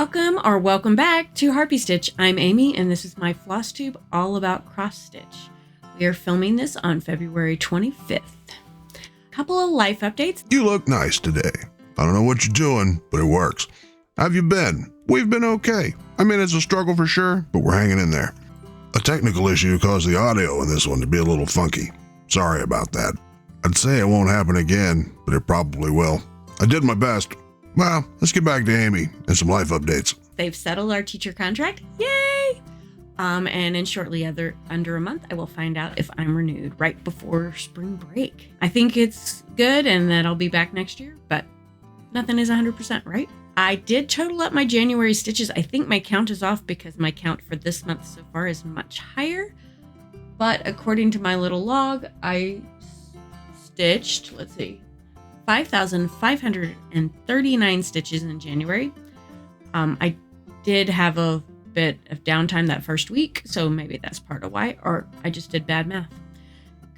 Welcome back to Harpy Stitch. I'm Amy, and this is my Flosstube all about cross stitch. We are filming this on February 25th. Couple of life updates. You look nice today. I don't know what you're doing, but it works. How have you been? We've been okay. I mean, it's a struggle for sure, but we're hanging in there. A technical issue caused the audio in this one to be a little funky. Sorry about that. I'd say it won't happen again, but it probably will. I did my best. Well, let's get back to Amy and some life updates. They've settled our teacher contract. Yay! And in shortly under a month, I will find out if I'm renewed right before spring break. I think it's good and that I'll be back next year, but nothing is 100%, right? I did total up my January stitches. I think my count is off because my count for this month so far is much higher. But according to my little log, I stitched, 5,539 stitches in January. I did have a bit of downtime that first week, so maybe that's part of why, or I just did bad math.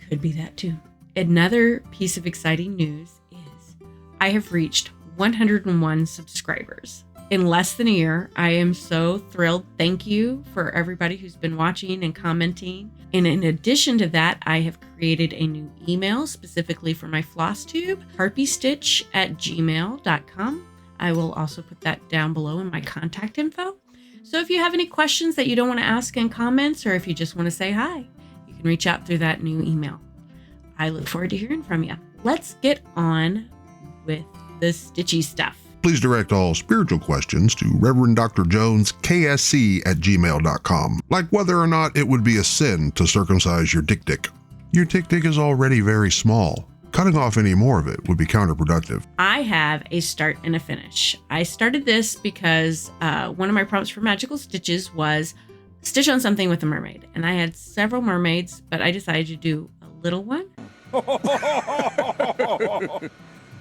Could be that too. Another piece of exciting news is I have reached 101 subscribers in less than a year. I am so thrilled. Thank you for everybody who's been watching and commenting. And in addition to that, I have created a new email specifically for my Flosstube, harpystitch@gmail.com. I will also put that down below in my contact info. So if you have any questions that you don't want to ask in comments, or if you just want to say hi, you can reach out through that new email. I look forward to hearing from you. Let's get on with the stitchy stuff. Please direct all spiritual questions to Reverend Dr. Jones, KSC@gmail.com, like whether or not it would be a sin to circumcise your dick. Your dick is already very small. Cutting off any more of it would be counterproductive. I have a start and a finish. I started this because one of my prompts for magical stitches was stitch on something with a mermaid. And I had several mermaids, but I decided to do a little one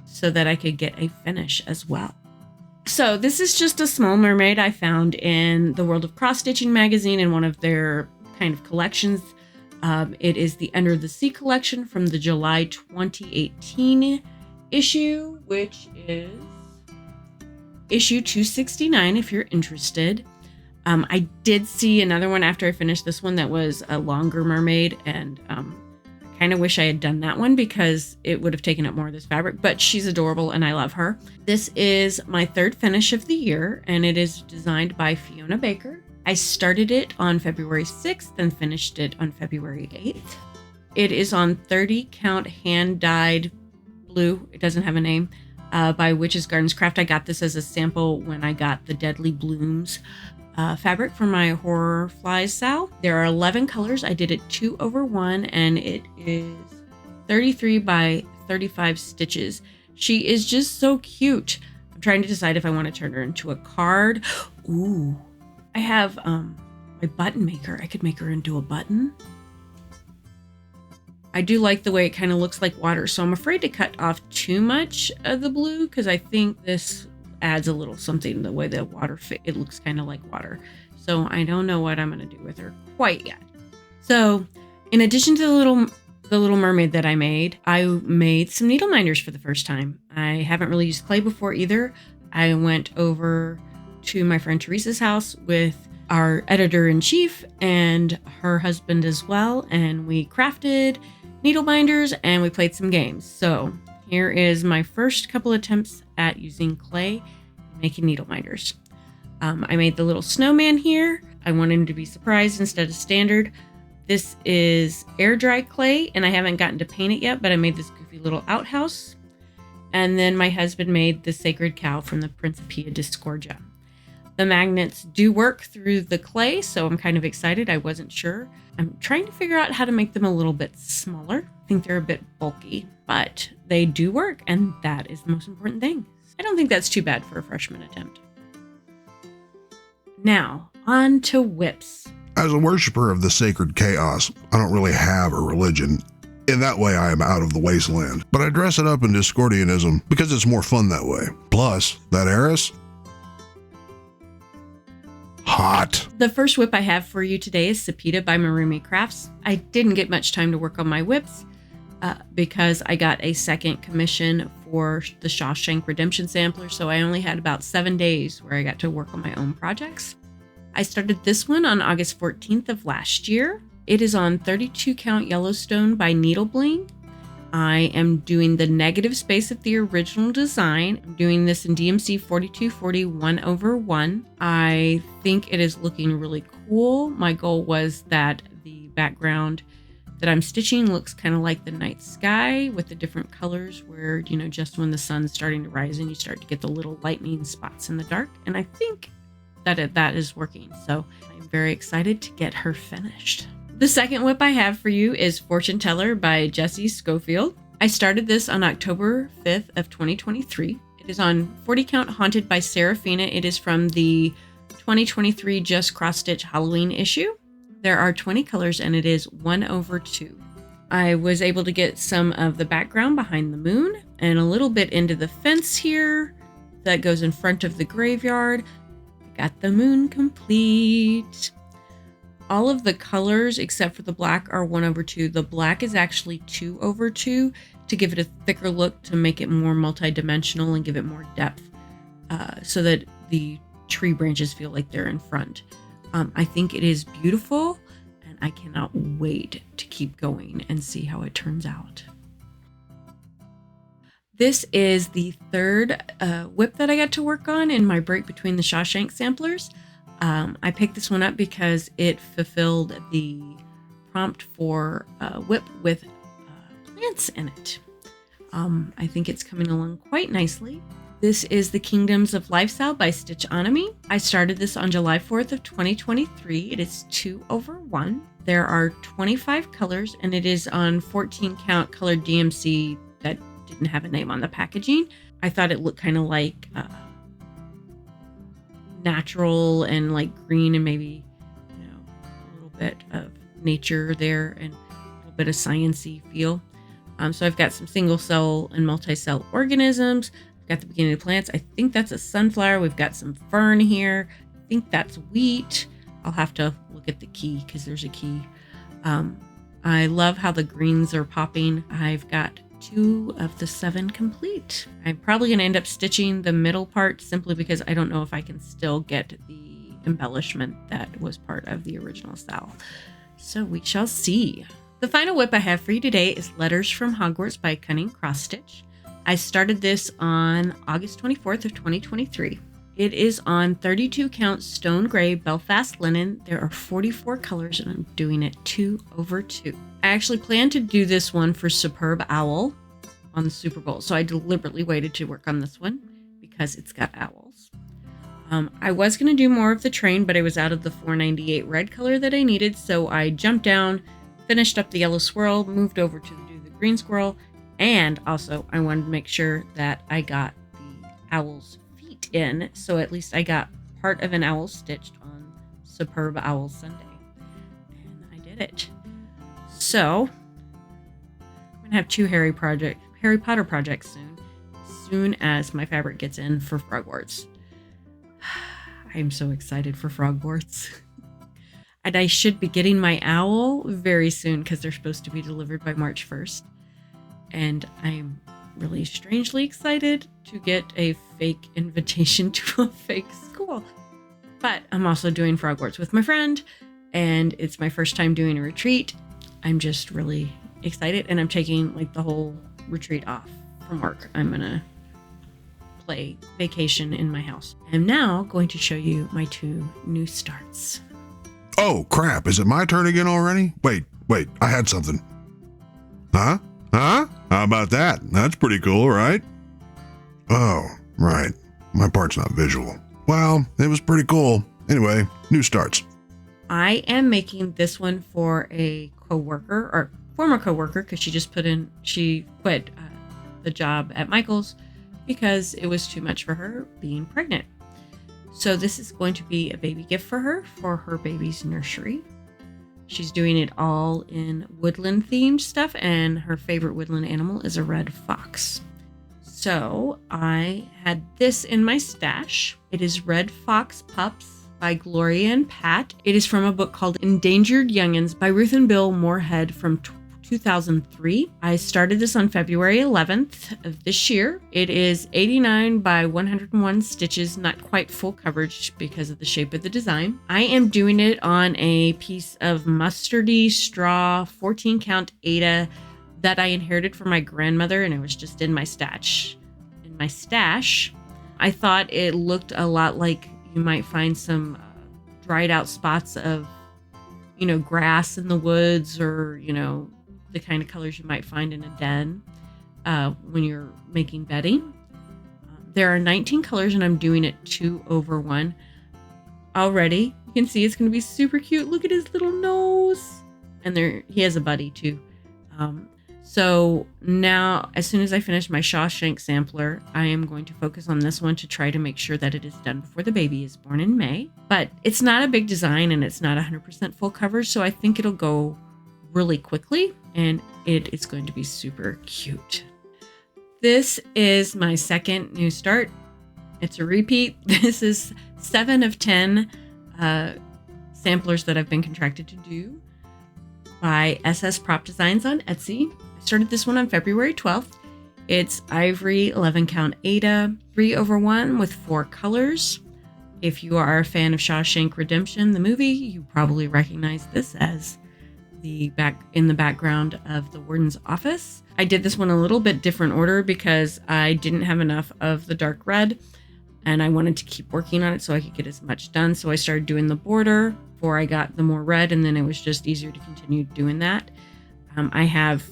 so that I could get a finish as well. So this is just a small mermaid I found in the World of Cross Stitching magazine in one of their kind of collections. It is the Under the Sea collection from the July 2018 issue, which is issue 269 if you're interested. I did see another one after I finished this one that was a longer mermaid, and kind of wish I had done that one because it would have taken up more of this fabric, but she's adorable and I love her. This is my third finish of the year, and it is designed by Fiona Baker. I started it on February 6th and finished it on February 8th. It is on 30 count hand-dyed blue, it doesn't have a name, by Witch's Gardens Craft. I got this as a sample when I got the Deadly Blooms fabric for my Horror Flies Sal. There are 11 colors. I did it 2/1, and it is 33 by 35 stitches. She is just so cute. I'm trying to decide if I want to turn her into a card. Ooh, I have my button maker. I could make her into a button. I do like the way it kind of looks like water, so I'm afraid to cut off too much of the blue because I think this adds a little something the way the water fit. It looks kind of like water. So I don't know what I'm going to do with her quite yet. So in addition to the little mermaid that I made some needle minders for the first time. I haven't really used clay before either. I went over to my friend Teresa's house with our editor-in-chief and her husband as well, and we crafted needle minders and we played some games. So here is my first couple attempts at using clay and making needle minders. I made the little snowman here. I wanted him to be surprised instead of standard. This is air dry clay, and I haven't gotten to paint it yet, but I made this goofy little outhouse. And then my husband made the sacred cow from the Principia Discordia. The magnets do work through the clay, so I'm kind of excited. I wasn't sure. I'm trying to figure out how to make them a little bit smaller. I think they're a bit bulky, but they do work, and that is the most important thing. I don't think that's too bad for a freshman attempt. Now, on to whips. As a worshiper of the sacred chaos, I don't really have a religion. In that way, I am out of the wasteland. But I dress it up in Discordianism because it's more fun that way. Plus, that heiress? Hot. The first whip I have for you today is Sepita by Maroomy Crafts. I didn't get much time to work on my whips because I got a second commission for the Shawshank Redemption sampler, so I only had about 7 days where I got to work on my own projects. I started this one on August 14th of last year. It is on 32 count Yellowstone by Needle Bling. I am doing the negative space of the original design. I'm doing this in DMC 4240 1/1. I think it is looking really cool. My goal was that the background that I'm stitching looks kind of like the night sky with the different colors where, you know, just when the sun's starting to rise and you start to get the little lightning spots in the dark. And I think that that is working. So I'm very excited to get her finished. The second WIP I have for you is Fortune Teller by Jessie Schoefield. I started this on October 5th of 2023. It is on 40 count Haunted by Serafina. It is from the 2023 Just Cross Stitch Halloween issue. There are 20 colors and it is 1/2. I was able to get some of the background behind the moon and a little bit into the fence here that goes in front of the graveyard. I got the moon complete. All of the colors except for the black are 1/2. The black is actually 2/2 to give it a thicker look, to make it more multi-dimensional and give it more depth, so that the tree branches feel like they're in front. I think it is beautiful and I cannot wait to keep going and see how it turns out. This is the third WIP that I got to work on in my break between the Shawshank samplers. I picked this one up because it fulfilled the prompt for WIP with plants in it. I think it's coming along quite nicely. This is the Kingdoms of Lifestyle by Stitchonomy. I started this on July 4th of 2023. It is 2/1. There are 25 colors and it is on 14 count colored DMC that didn't have a name on the packaging. I thought it looked kind of like natural and like green and maybe, you know, a little bit of nature there and a little bit of sciencey feel. So I've got some single cell and multi-cell organisms. I've got the beginning of plants. I think that's a sunflower. We've got some fern here. I think that's wheat. I'll have to look at the key because there's a key. I love how the greens are popping. I've got 2 of the 7 complete. I'm probably going to end up stitching the middle part simply because I don't know if I can still get the embellishment that was part of the original style. So we shall see. The final WIP I have for you today is Letters from Hogwarts by Cunning Crossstitch. I started this on August 24th of 2023. It is on 32 count stone gray Belfast linen. There are 44 colors and I'm doing it 2/2. I actually planned to do this one for Superb Owl on the Super Bowl. So I deliberately waited to work on this one because it's got owls. I was going to do more of the train, but I was out of the 498 red color that I needed. So I jumped down, finished up the yellow swirl, moved over to do the green squirrel. And also I wanted to make sure that I got the owl's feet in. So at least I got part of an owl stitched on Superb Owl Sunday. And I did it. So I'm going to have 2 Harry Potter projects soon as my fabric gets in for Frogwarts. I'm so excited for Frogwarts. And I should be getting my owl very soon because they're supposed to be delivered by March 1st. And I'm really strangely excited to get a fake invitation to a fake school. But I'm also doing Frogwarts with my friend, and it's my first time doing a retreat. I'm just really excited, and I'm taking like the whole retreat off from work. I'm gonna play vacation in my house. I'm now going to show you my 2 new starts. Oh, crap. Is it my turn again already? Wait. I had something. Huh? How about that? That's pretty cool, right? Oh, right. My part's not visual. Well, it was pretty cool. Anyway, new starts. I am making this one for a coworker or former coworker because she quit the job at Michael's because it was too much for her being pregnant. So this is going to be a baby gift for her baby's nursery. She's doing it all in woodland themed stuff, and her favorite woodland animal is a red fox. So I had this in my stash. It is Red Fox Pups by Gloria and Pat. It is from a book called Endangered Youngins by Ruth and Bill Moorhead from 2003. I started this on February 11th of this year. It is 89 by 101 stitches, not quite full coverage because of the shape of the design. I am doing it on a piece of mustardy straw 14 count Aida that I inherited from my grandmother, and it was just in my stash. I thought it looked a lot like you might find some dried out spots of, grass in the woods, or, the kind of colors you might find in a den when you're making bedding. There are 19 colors, and I'm doing it 2/1. Already, you can see it's going to be super cute. Look at his little nose. And he has a buddy too. So now, as soon as I finish my Shawshank sampler, I am going to focus on this one to try to make sure that it is done before the baby is born in May. But it's not a big design, and it's not 100% full coverage, so I think it'll go really quickly, and it is going to be super cute. This is my second new start. It's a repeat. This is 7 of 10 samplers that I've been contracted to do by SS Prop Designs on Etsy. I started this one on February 12th. It's ivory 11 count Aida, 3/1 with 4 colors. If you are a fan of Shawshank Redemption, the movie, you probably recognize this as in the background of the warden's office. I did this one a little bit different order because I didn't have enough of the dark red, and I wanted to keep working on it so I could get as much done. So I started doing the border before I got the more red, and then it was just easier to continue doing that. I have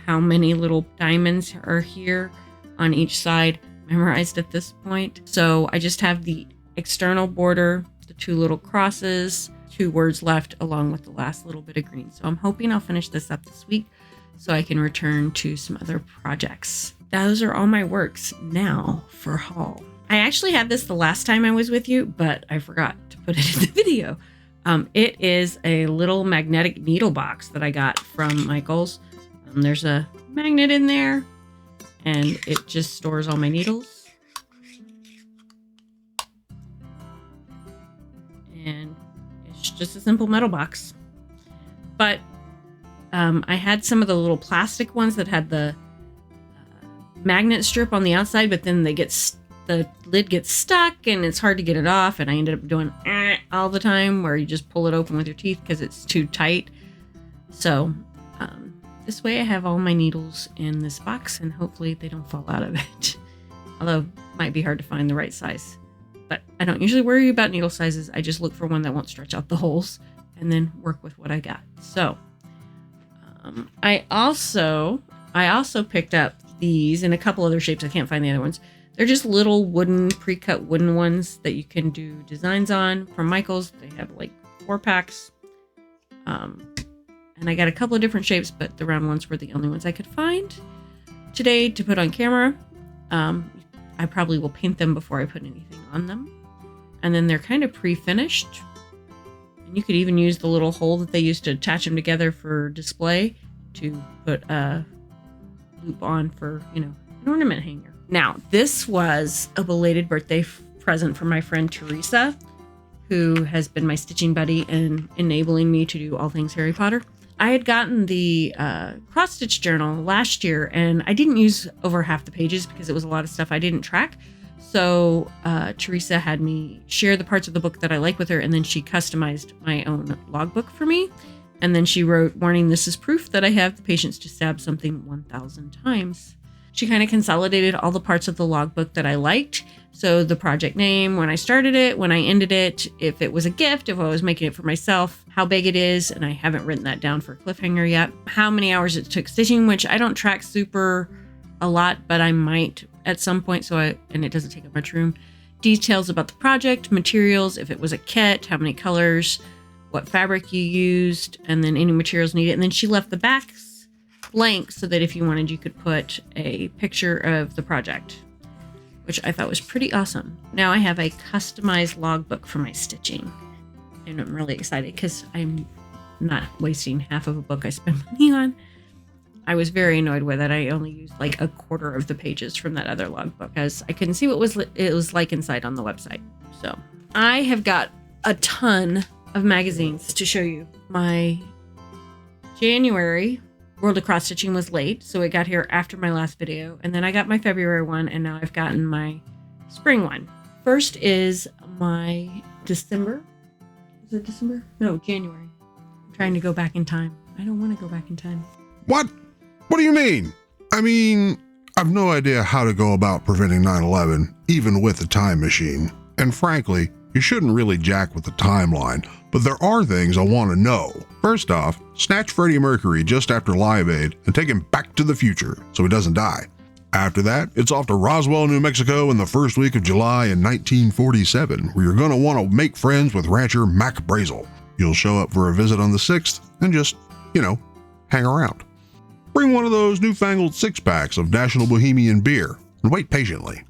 how many little diamonds are here on each side memorized at this point. So I just have the external border, the 2 little crosses, 2 words left, along with the last little bit of green. So I'm hoping I'll finish this up this week so I can return to some other projects. Those are all my works now for haul. I actually had this the last time I was with you, but I forgot to put it in the video. It is a little magnetic needle box that I got from Michael's. There's a magnet in there, and it just stores all my needles. And it's just a simple metal box. But I had some of the little plastic ones that had the magnet strip on the outside, but then the lid gets stuck and it's hard to get it off, and I ended up doing all the time, where you just pull it open with your teeth because it's too tight. So this way I have all my needles in this box, and hopefully they don't fall out of it. Although it might be hard to find the right size. But I don't usually worry about needle sizes. I just look for one that won't stretch out the holes and then work with what I got. So I also picked up these in a couple other shapes. I can't find the other ones. They're just little pre-cut wooden ones that you can do designs on from Michael's. They have like 4 packs. And I got a couple of different shapes, but the round ones were the only ones I could find today to put on camera. I probably will paint them before I put anything on them. And then they're kind of pre-finished. And you could even use the little hole that they used to attach them together for display to put a loop on for, an ornament hanger. Now, this was a belated birthday present from my friend Teresa, who has been my stitching buddy and enabling me to do all things Harry Potter. I had gotten the cross-stitch journal last year, and I didn't use over half the pages because it was a lot of stuff I didn't track. So Teresa had me share the parts of the book that I like with her, and then she customized my own logbook for me. And then she wrote, "Warning, this is proof that I have the patience to stab something 1,000 times." She kind of consolidated all the parts of the logbook that I liked. So the project name, when I started it, when I ended it, if it was a gift, if I was making it for myself, how big it is, and I haven't written that down for a cliffhanger yet, how many hours it took stitching, which I don't track super a lot, but I might at some point, and it doesn't take up much room. Details about the project, materials, if it was a kit, how many colors, what fabric you used, and then any materials needed. And then she left the backs blank so that if you wanted, you could put a picture of the project, which I thought was pretty awesome. Now I have a customized logbook for my stitching, and I'm really excited because I'm not wasting half of a book I spend money on. I was very annoyed with it. I only used like a quarter of the pages from that other logbook because I couldn't see what it was like inside on the website. So I have got a ton of magazines to show you. My January World of Cross Stitching was late, so it got here after my last video. And then I got my February one, and now I've gotten my spring one. First is my December. Is it December? No, January. I'm trying to go back in time. I don't want to go back in time. What? What do you mean? I mean, I've no idea how to go about preventing 9/11, even with a time machine. And frankly, you shouldn't really jack with the timeline, but there are things I want to know. First off, snatch Freddie Mercury just after Live Aid and take him back to the future so he doesn't die. After that, it's off to Roswell, New Mexico in the first week of July in 1947, where you're going to want to make friends with rancher Mac Brazel. You'll show up for a visit on the 6th and just, hang around. Bring one of those newfangled 6-packs of National Bohemian beer and wait patiently.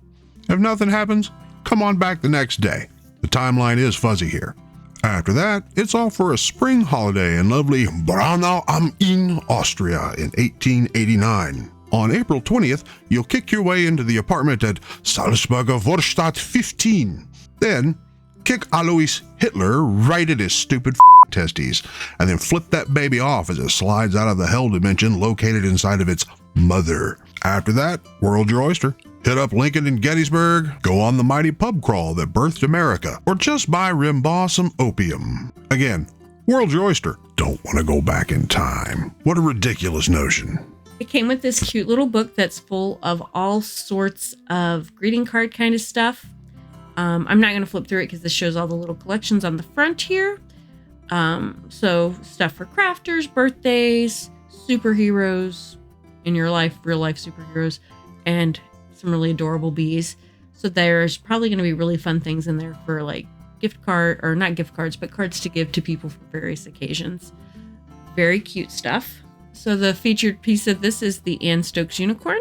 If nothing happens, come on back the next day. The timeline is fuzzy here. After that, it's off for a spring holiday in lovely Braunau am Inn, Austria in 1889. On April 20th, you'll kick your way into the apartment at Salzburger Vorstadt 15. Then, kick Alois Hitler right at his stupid testes, and then flip that baby off as it slides out of the hell dimension located inside of its mother. After that, whirl your oyster. Hit up Lincoln and Gettysburg, go on the mighty pub crawl that birthed America, or just buy Rimbaugh some opium. Again, whirl your oyster. Don't want to go back in time. What a ridiculous notion. It came with this cute little book that's full of all sorts of greeting card kind of stuff. I'm not going to flip through it because this shows all the little collections on the front here. So stuff for crafters, birthdays, superheroes in your life, real life superheroes, and some really adorable bees. So there's probably going to be really fun things in there for like gift card, or not gift cards, but cards to give to people for various occasions. Very cute stuff. So the featured piece of this is the Anne Stokes unicorn.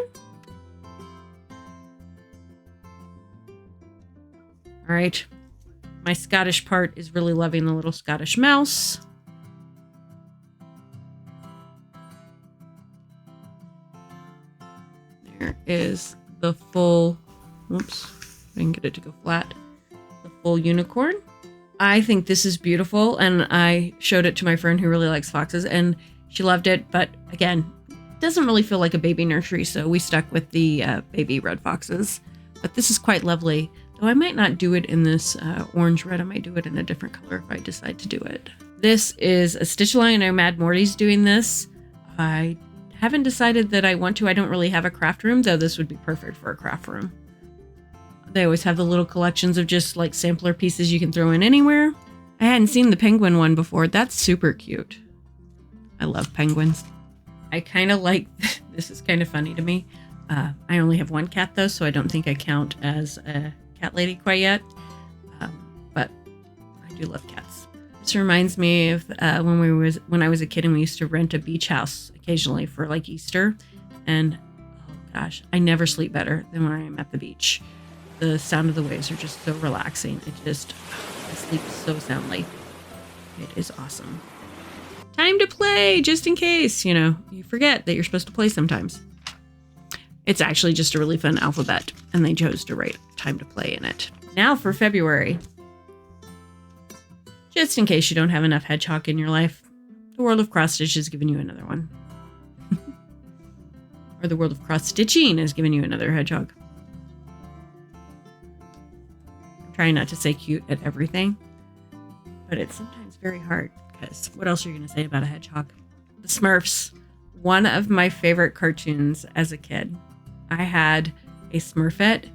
All right. My Scottish part is really loving the little Scottish mouse. There is the full, whoops, I didn't get it to go flat. The full unicorn. I think this is beautiful, and I showed it to my friend who really likes foxes, and she loved it, but again, doesn't really feel like a baby nursery, so we stuck with the baby red foxes. But this is quite lovely. Though I might not do it in this orange red. I might do it in a different color if I decide to do it. This is a Stitch Along. I know Mad Morty's doing this. I haven't decided that I want to. I don't really have a craft room, though this would be perfect for a craft room. They always have the little collections of just like sampler pieces you can throw in anywhere. I hadn't seen the penguin one before. That's super cute. I love penguins. I kind of like, this is kind of funny to me. I only have one cat though, so I don't think I count as a cat lady quite yet. But I do love cats. This reminds me of when I was a kid and we used to rent a beach house occasionally for like Easter. And oh gosh, I never sleep better than when I am at the beach. The sound of the waves are just so relaxing. I sleep so soundly. It is awesome. Time to play, just in case, you forget that you're supposed to play sometimes. It's actually just a really fun alphabet, and they chose to write time to play in it. Now for February. Just in case you don't have enough hedgehog in your life, the World of Cross Stitch has given you another one. Or the World of Cross Stitching has given you another hedgehog. I'm trying not to say cute at everything, but it's sometimes very hard. Because what else are you going to say about a hedgehog? The Smurfs. One of my favorite cartoons as a kid. I had a Smurfette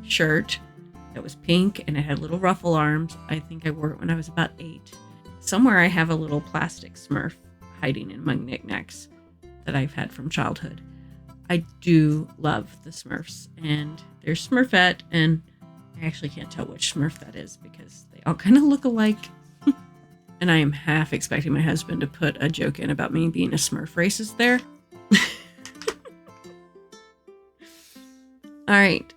shirt that was pink and it had little ruffle arms. I think I wore it when I was about 8. Somewhere I have a little plastic Smurf hiding in my knickknacks that I've had from childhood. I do love the Smurfs, and there's Smurfette, and I actually can't tell which Smurf that is because they all kind of look alike. And I am half expecting my husband to put a joke in about me being a Smurf racist there. All right.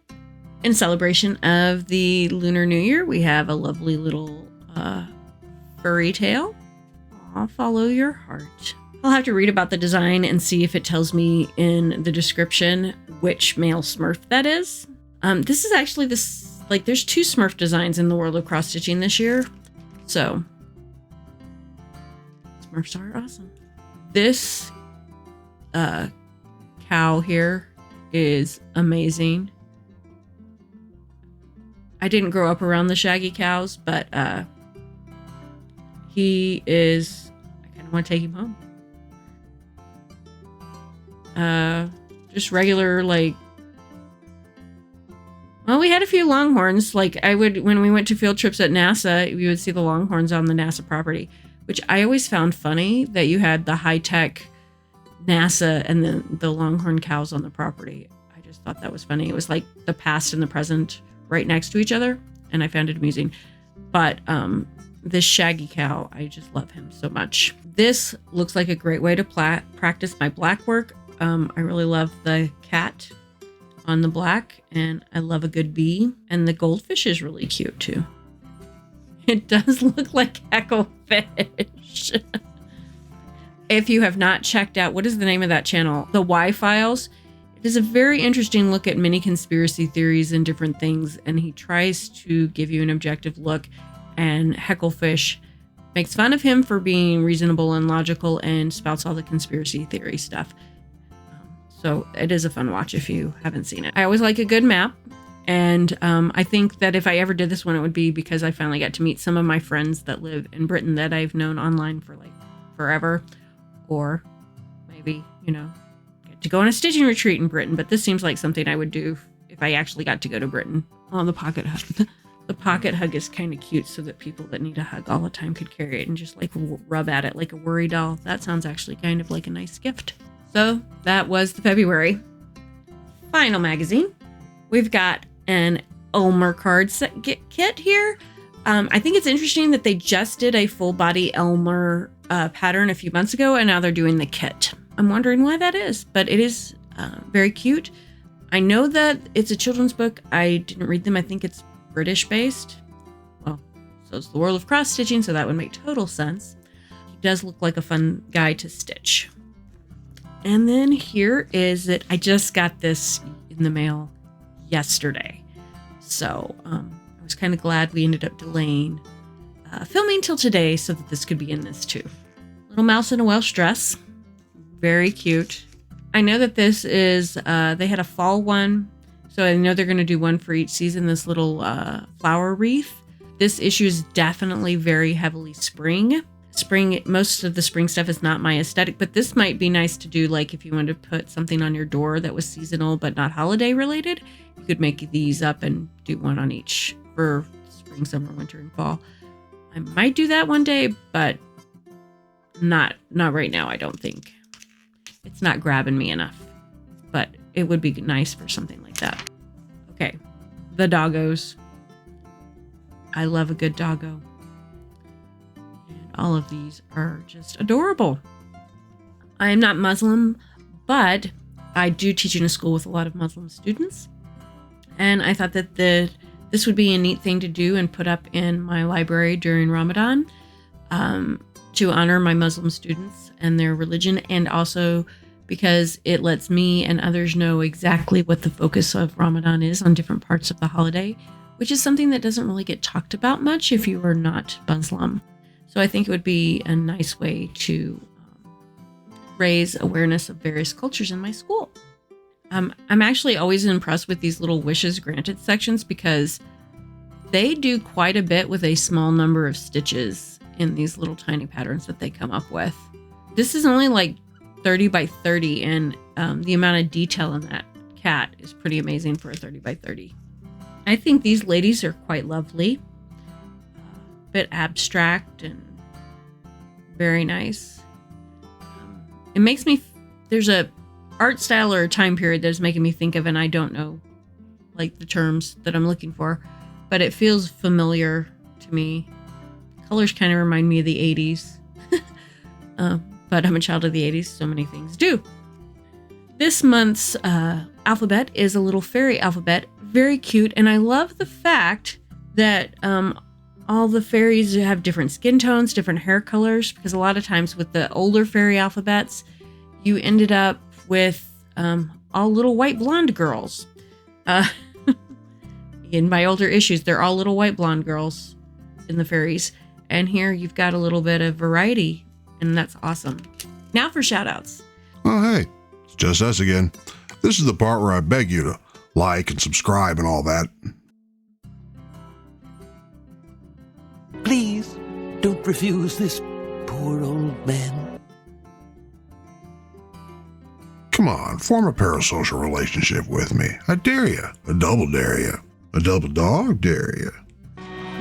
In celebration of the Lunar New Year, we have a lovely little furry tail. Aw, follow your heart. I'll have to read about the design and see if it tells me in the description which male Smurf that is. This is actually there's 2 Smurf designs in the World of Cross Stitching this year. So Smurfs are awesome. This cow here is amazing. I didn't grow up around the shaggy cows, but he is, I kind of want to take him home. Just regular, like, well, we had a few longhorns. Like when we went to field trips at NASA, we would see the longhorns on the NASA property, which I always found funny that you had the high-tech NASA and then the longhorn cows on the property. I just thought that was funny. It was like the past and the present right next to each other, and I found it amusing. But this shaggy cow, I just love him so much. This looks like a great way to practice my black work. I really love the cat on the black, and I love a good bee, and the goldfish is really cute too. It does look like Hecklefish. If you have not checked out, what is the name of that channel? The Y Files. It is a very interesting look at many conspiracy theories and different things, and he tries to give you an objective look, and Hecklefish makes fun of him for being reasonable and logical and spouts all the conspiracy theory stuff. So it is a fun watch if you haven't seen it. I always like a good map. And I think that if I ever did this one, it would be because I finally got to meet some of my friends that live in Britain that I've known online for like forever. Or maybe, get to go on a stitching retreat in Britain. But this seems like something I would do if I actually got to go to Britain. Oh, the pocket hug. The pocket hug is kind of cute so that people that need a hug all the time could carry it and just like rub at it like a worry doll. That sounds actually kind of like a nice gift. So that was the February final magazine. We've got an Elmer card set kit here. I think it's interesting that they just did a full body Elmer pattern a few months ago, and now they're doing the kit. I'm wondering why that is, but it is very cute. I know that it's a children's book. I didn't read them. I think it's British based. Well, so it's the world of cross stitching, so that would make total sense. He does look like a fun guy to stitch. And then here is it. I just got this in the mail yesterday. So I was kind of glad we ended up delaying filming till today so that this could be in this too. Little mouse in a Welsh dress. Very cute. I know that this is, they had a fall one. So I know they're going to do one for each season, this little flower wreath. This issue is definitely very heavily spring. Most of the spring stuff is not my aesthetic, but this might be nice to do, like if you wanted to put something on your door that was seasonal but not holiday related, you could make these up and do one on each for spring, summer, winter, and fall. I might do that one day, but not right now, I don't think. It's not grabbing me enough, but it would be nice for something like that. Okay, the doggos. I love a good doggo. All of these are just adorable. I am not Muslim, but I do teach in a school with a lot of Muslim students. And I thought that this would be a neat thing to do and put up in my library during Ramadan to honor my Muslim students and their religion, and also because it lets me and others know exactly what the focus of Ramadan is on different parts of the holiday, which is something that doesn't really get talked about much if you are not Muslim. So I think it would be a nice way to raise awareness of various cultures in my school. I'm actually always impressed with these little wishes granted sections because they do quite a bit with a small number of stitches in these little tiny patterns that they come up with. This is only like 30 by 30, and the amount of detail in that cat is pretty amazing for a 30 by 30. I think these ladies are quite lovely. Bit abstract and very nice. It makes me, there's a art style or a time period that's making me think of, and I don't know like the terms that I'm looking for, but it feels familiar to me. Colors kind of remind me of the 80s, but I'm a child of the 80s, so many things do. This month's alphabet is a little fairy alphabet, very cute, and I love the fact that all the fairies have different skin tones, different hair colors, because a lot of times with the older fairy alphabets, you ended up with all little white blonde girls. In my older issues, they're all little white blonde girls in the fairies. And here you've got a little bit of variety, and that's awesome. Now for shout outs. Oh, hey, It's just us again. This is the part where I beg you to like and subscribe and all that. Please, don't refuse this poor old man. Come on, form a parasocial relationship with me. I dare you. A double dare you. A double dog dare you.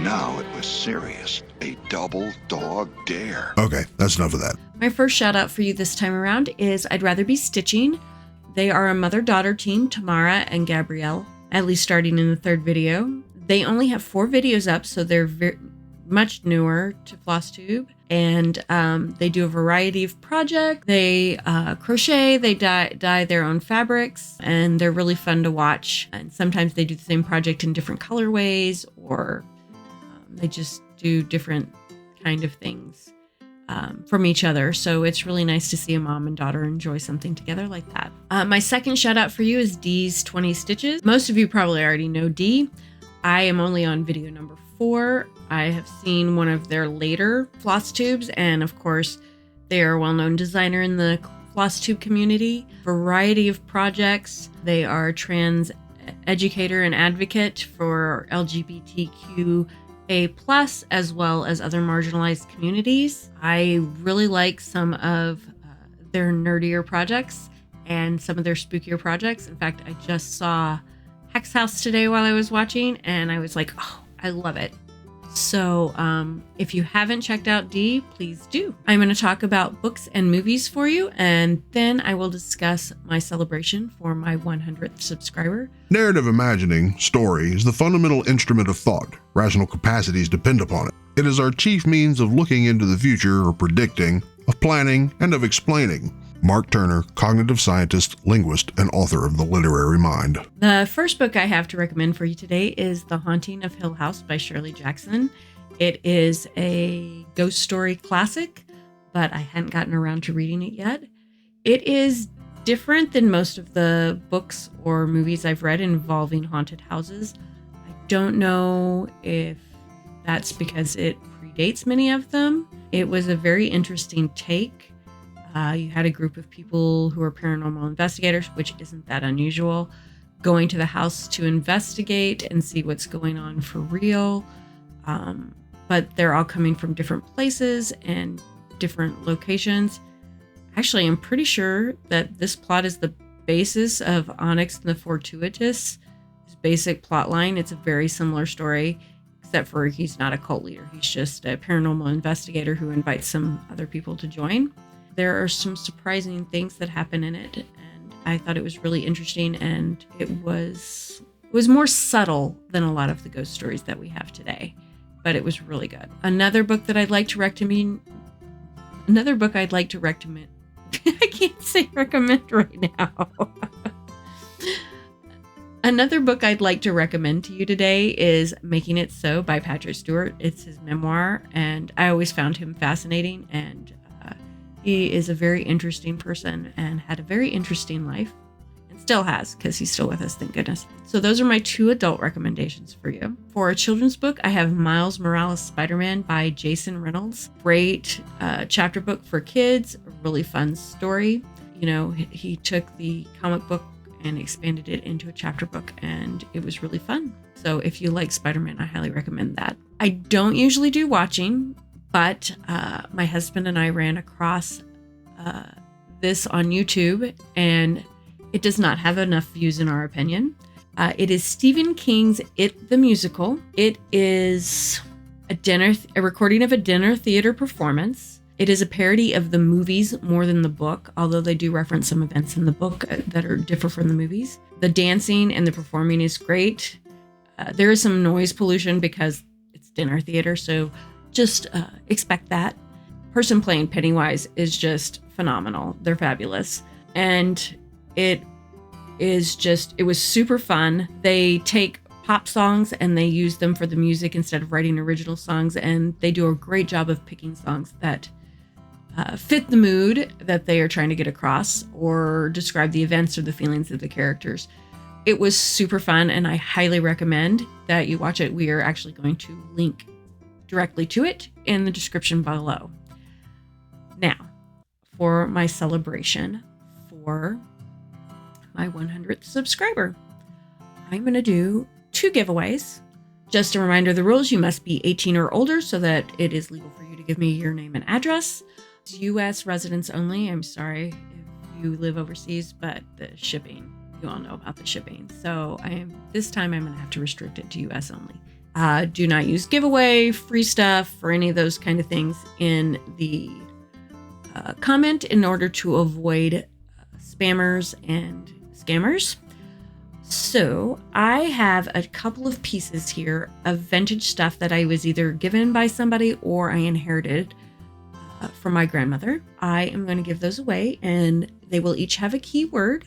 Now it was serious. A double dog dare. Okay, that's enough of that. My first shout out for you this time around is I'd Rather Be Stitching. They are a mother-daughter team, Tamara and Gabrielle, at least starting in the third video. They only have 4 videos up, so they're very much newer to Flosstube. And they do a variety of projects. They crochet, they dye their own fabrics, and they're really fun to watch. And sometimes they do the same project in different colorways, or they just do different kind of things from each other. So it's really nice to see a mom and daughter enjoy something together like that. My second shout out for you is Dee's 20 Stitches. Most of you probably already know Dee. I am only on video number 4. I have seen one of their later Flosstubes, and of course, they are a well-known designer in the Flosstube community. Variety of projects. They are a trans educator and advocate for LGBTQA+, as well as other marginalized communities. I really like some of their nerdier projects and some of their spookier projects. In fact, I just saw Hex House today while I was watching, and I was like, oh, I love it. So if you haven't checked out Dee, please do. I'm going to talk about books and movies for you, and then I will discuss my celebration for my 100th subscriber. Narrative imagining, story, is the fundamental instrument of thought. Rational capacities depend upon it. It is our chief means of looking into the future, or predicting, of planning, and of explaining. Mark Turner, cognitive scientist, linguist, and author of The Literary Mind. The first book I have to recommend for you today is The Haunting of Hill House by Shirley Jackson. It is a ghost story classic, but I hadn't gotten around to reading it yet. It is different than most of the books or movies I've read involving haunted houses. I don't know if that's because it predates many of them. It was a very interesting take. You had a group of people who are paranormal investigators, which isn't that unusual, going to the house to investigate and see what's going on for real. But they're all coming from different places and different locations. Actually, I'm pretty sure that this plot is the basis of Onyx and the Fortuitous. His basic plot line. It's a very similar story, except for he's not a cult leader. He's just a paranormal investigator who invites some other people to join. There are some surprising things that happen in it, and I thought it was really interesting, and it was more subtle than a lot of the ghost stories that we have today, but it was really good. Another book I'd like to recommend. I can't say recommend right now. Another book I'd like to recommend to you today is Making It So by Patrick Stewart. It's his memoir, and I always found him fascinating, and he is a very interesting person and had a very interesting life, and still has, because he's still with us, thank goodness. So those are my 2 adult recommendations for you. For a children's book, I have Miles Morales Spider-Man by Jason Reynolds. Great chapter book for kids, a really fun story. You know, he took the comic book and expanded it into a chapter book, and it was really fun. So if you like Spider-Man, I highly recommend that. I don't usually do watching, but my husband and I ran across this on YouTube, and it does not have enough views in our opinion. It is Stephen King's It the Musical. It is a recording of a dinner theater performance. It is a parody of the movies more than the book, although they do reference some events in the book that are different from the movies. The dancing and the performing is great. There is some noise pollution because it's dinner theater, so just expect that. Person playing Pennywise is just phenomenal. They're fabulous. And it was super fun. They take pop songs and they use them for the music instead of writing original songs. And they do a great job of picking songs that fit the mood that they are trying to get across or describe the events or the feelings of the characters. It was super fun, and I highly recommend that you watch it. We are actually going to link directly to it in the description below. Now, for my celebration for my 100th subscriber. I'm going to do 2 giveaways. Just a reminder, the rules: you must be 18 or older so that it is legal for you to give me your name and address. It's U.S. residents only. I'm sorry if you live overseas, but the shipping, you all know about the shipping. So this time I'm going to have to restrict it to U.S. only. Do not use giveaway, free stuff, or any of those kind of things in the comment in order to avoid spammers and scammers. So I have a couple of pieces here of vintage stuff that I was either given by somebody or I inherited from my grandmother. I am going to give those away, and they will each have a keyword.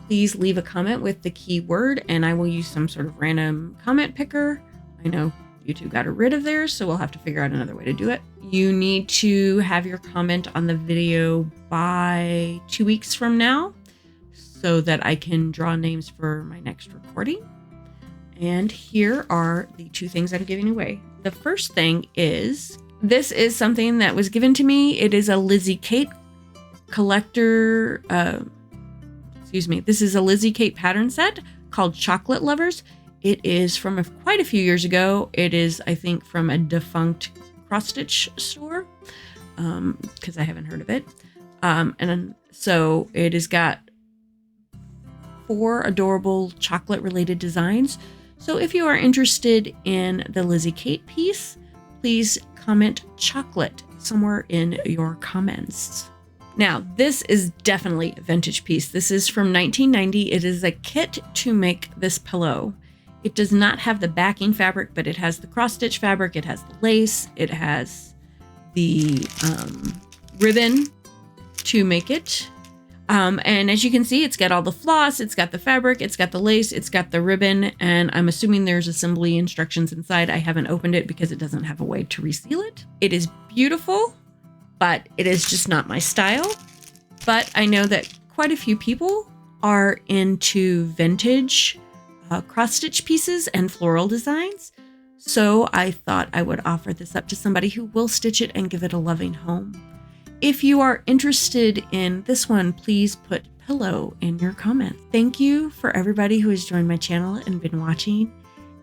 Please leave a comment with the keyword, and I will use some sort of random comment picker. I know YouTube got rid of theirs, so we'll have to figure out another way to do it. You need to have your comment on the video by 2 weeks from now, so that I can draw names for my next recording. And here are the 2 things I'm giving away. The first thing is, this is something that was given to me. It is a Lizzie Kate collector, this is a Lizzie Kate pattern set called Chocolate Lovers. It is from quite a few years ago. It is, I think, from a defunct cross-stitch store, because I haven't heard of it. And so it has got 4 adorable chocolate-related designs. So if you are interested in the Lizzie Kate piece, please comment chocolate somewhere in your comments. Now, this is definitely a vintage piece. This is from 1990. It is a kit to make this pillow. It does not have the backing fabric, but it has the cross-stitch fabric, it has the lace, it has the ribbon to make it. And as you can see, it's got all the floss, it's got the fabric, it's got the lace, it's got the ribbon, and I'm assuming there's assembly instructions inside. I haven't opened it because it doesn't have a way to reseal it. It is beautiful, but it is just not my style. But I know that quite a few people are into vintage cross-stitch pieces and floral designs. So I thought I would offer this up to somebody who will stitch it and give it a loving home. If you are interested in this one, please put pillow in your comments. Thank you for everybody who has joined my channel and been watching.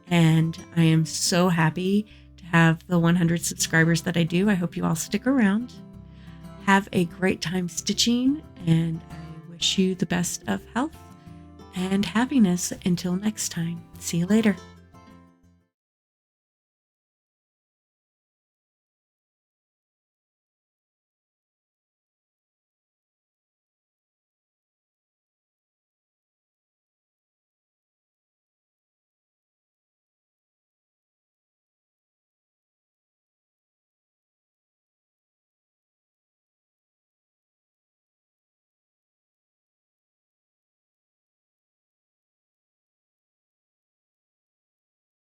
And I am so happy to have the 100 subscribers that I do. I hope you all stick around. Have a great time stitching, and I wish you the best of health and happiness until next time. See you later.